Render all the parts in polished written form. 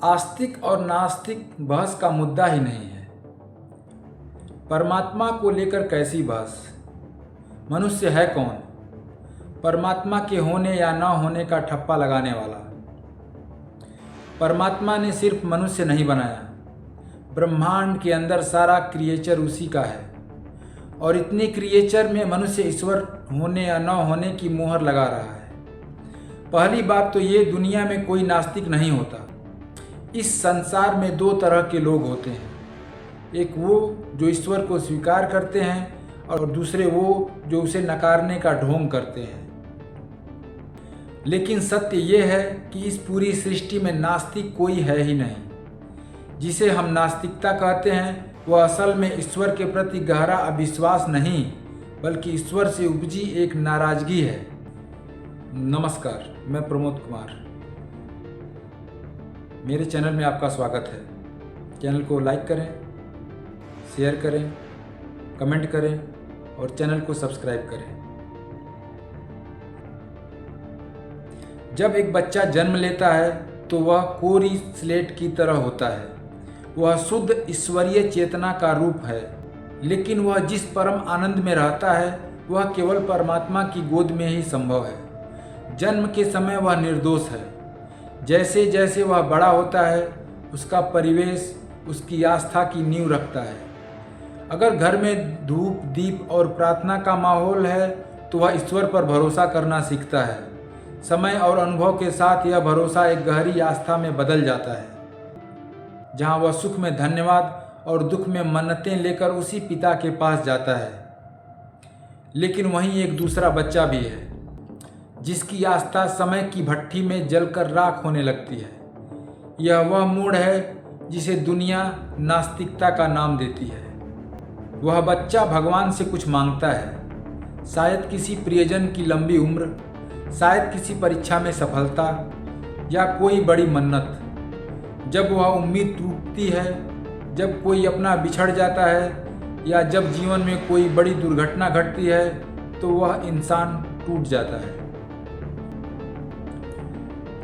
आस्तिक और नास्तिक बहस का मुद्दा ही नहीं है। परमात्मा को लेकर कैसी बहस? मनुष्य है कौन? परमात्मा के होने या ना होने का ठप्पा लगाने वाला। परमात्मा ने सिर्फ मनुष्य नहीं बनाया, ब्रह्मांड के अंदर सारा क्रिएचर उसी का है। और इतने क्रिएचर में मनुष्य ईश्वर होने या न होने की मोहर लगा रहा है। पहली बात तो ये, दुनिया में कोई नास्तिक नहीं होता। इस संसार में दो तरह के लोग होते हैं, एक वो जो ईश्वर को स्वीकार करते हैं और दूसरे वो जो उसे नकारने का ढोंग करते हैं। लेकिन सत्य ये है कि इस पूरी सृष्टि में नास्तिक कोई है ही नहीं। जिसे हम नास्तिकता कहते हैं वह असल में ईश्वर के प्रति गहरा अविश्वास नहीं, बल्कि ईश्वर से उपजी एक नाराजगी है। नमस्कार, मैं प्रमोद कुमार। मेरे चैनल में आपका स्वागत है। चैनल को लाइक करें, शेयर करें, कमेंट करें और चैनल को सब्सक्राइब करें। जब एक बच्चा जन्म लेता है तो वह कोरी स्लेट की तरह होता है। वह शुद्ध ईश्वरीय चेतना का रूप है, लेकिन वह जिस परम आनंद में रहता है वह केवल परमात्मा की गोद में ही संभव है। जन्म के समय वह निर्दोष है। जैसे जैसे वह बड़ा होता है उसका परिवेश उसकी आस्था की नींव रखता है। अगर घर में धूप, दीप और प्रार्थना का माहौल है तो वह ईश्वर पर भरोसा करना सीखता है। समय और अनुभव के साथ यह भरोसा एक गहरी आस्था में बदल जाता है, जहाँ वह सुख में धन्यवाद और दुख में मन्नतें लेकर उसी पिता के पास जाता है। लेकिन वहीं एक दूसरा बच्चा भी है, जिसकी आस्था समय की भट्ठी में जलकर राख होने लगती है। यह वह मोड़ है जिसे दुनिया नास्तिकता का नाम देती है। वह बच्चा भगवान से कुछ मांगता है, शायद किसी प्रियजन की लंबी उम्र, शायद किसी परीक्षा में सफलता या कोई बड़ी मन्नत। जब वह उम्मीद टूटती है, जब कोई अपना बिछड़ जाता है या जब जीवन में कोई बड़ी दुर्घटना घटती है तो वह इंसान टूट जाता है।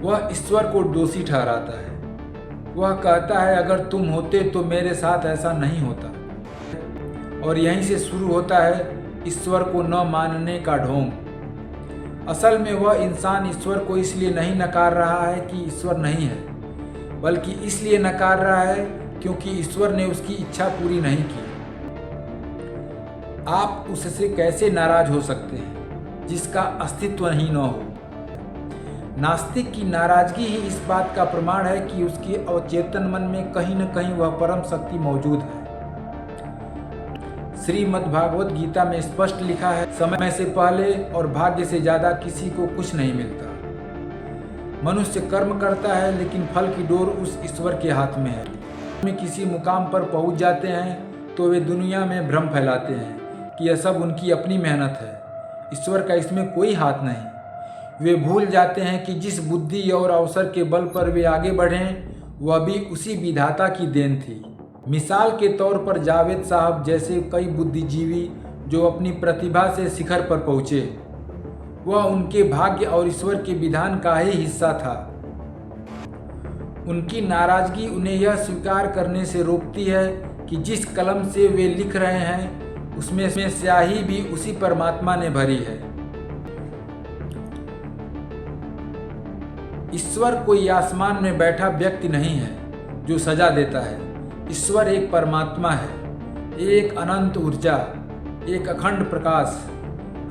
वह ईश्वर को दोषी ठहराता है। वह कहता है, अगर तुम होते तो मेरे साथ ऐसा नहीं होता। और यहीं से शुरू होता है ईश्वर को न मानने का ढोंग। असल में वह इंसान ईश्वर को इसलिए नहीं नकार रहा है कि ईश्वर नहीं है, बल्कि इसलिए नकार रहा है क्योंकि ईश्वर ने उसकी इच्छा पूरी नहीं की। आप उससे कैसे नाराज हो सकते हैं जिसका अस्तित्व ही न हो? नास्तिक की नाराजगी ही इस बात का प्रमाण है कि उसके अवचेतन मन में कहीं न कहीं वह परम शक्ति मौजूद है। श्रीमद् भागवत गीता में स्पष्ट लिखा है, समय से पहले और भाग्य से ज्यादा किसी को कुछ नहीं मिलता। मनुष्य कर्म करता है, लेकिन फल की डोर उस ईश्वर के हाथ में है। में किसी मुकाम पर पहुंच जाते हैं तो वे दुनिया में भ्रम फैलाते हैं कि यह सब उनकी अपनी मेहनत है, ईश्वर का इसमें कोई हाथ नहीं। वे भूल जाते हैं कि जिस बुद्धि और अवसर के बल पर वे आगे बढ़ें वह भी उसी विधाता की देन थी। मिसाल के तौर पर जावेद साहब जैसे कई बुद्धिजीवी जो अपनी प्रतिभा से शिखर पर पहुँचे, वह उनके भाग्य और ईश्वर के विधान का ही हिस्सा था। उनकी नाराजगी उन्हें यह स्वीकार करने से रोकती है कि जिस कलम से वे लिख रहे हैं उसमें स्याही भी उसी परमात्मा ने भरी है। ईश्वर कोई आसमान में बैठा व्यक्ति नहीं है जो सजा देता है। ईश्वर एक परमात्मा है, एक अनंत ऊर्जा, एक अखंड प्रकाश।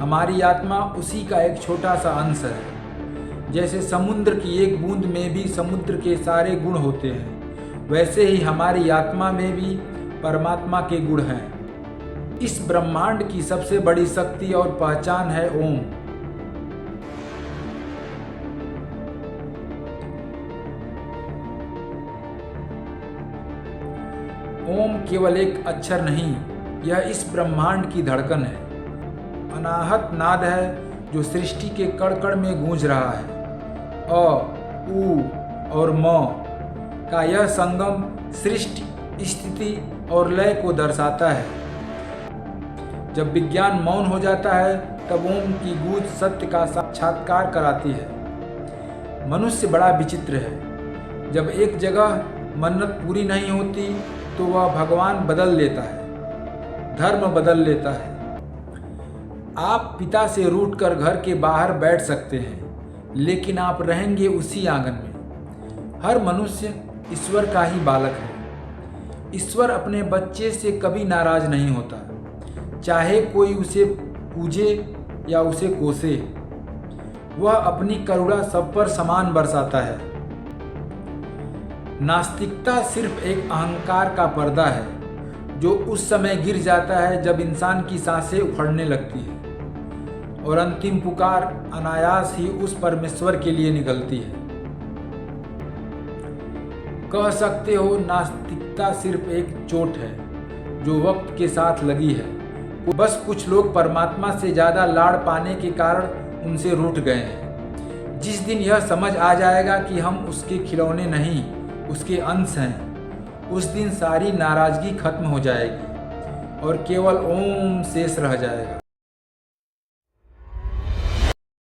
हमारी आत्मा उसी का एक छोटा सा अंश है। जैसे समुद्र की एक बूंद में भी समुद्र के सारे गुण होते हैं, वैसे ही हमारी आत्मा में भी परमात्मा के गुण हैं। इस ब्रह्मांड की सबसे बड़ी शक्ति और पहचान है ओम। ओम केवल एक अक्षर नहीं, यह इस ब्रह्मांड की धड़कन है। अनाहत नाद है जो सृष्टि के कण कण में गूंज रहा है। अ, उ और म का यह संगम सृष्टि, स्थिति और लय को दर्शाता है। जब विज्ञान मौन हो जाता है तब ओम की गूंज सत्य का साक्षात्कार कराती है। मनुष्य बड़ा विचित्र है। जब एक जगह मन्नत पूरी नहीं होती तो वह भगवान बदल लेता है, धर्म बदल लेता है। आप पिता से रूठकर घर के बाहर बैठ सकते हैं, लेकिन आप रहेंगे उसी आंगन में। हर मनुष्य ईश्वर का ही बालक है। ईश्वर अपने बच्चे से कभी नाराज नहीं होता, चाहे कोई उसे पूजे या उसे कोसे। वह अपनी करुणा सब पर समान बरसाता है। नास्तिकता सिर्फ एक अहंकार का पर्दा है, जो उस समय गिर जाता है जब इंसान की सांसें उखड़ने लगती है और अंतिम पुकार अनायास ही उस परमेश्वर के लिए निकलती है। कह सकते हो नास्तिकता सिर्फ एक चोट है जो वक्त के साथ लगी है। बस कुछ लोग परमात्मा से ज़्यादा लाड़ पाने के कारण उनसे रूठ गए हैं। जिस दिन यह समझ आ जाएगा कि हम उसके खिलौने नहीं, उसके अंश हैं, उस दिन सारी नाराज़गी खत्म हो जाएगी और केवल ओम शेष रह जाएगा।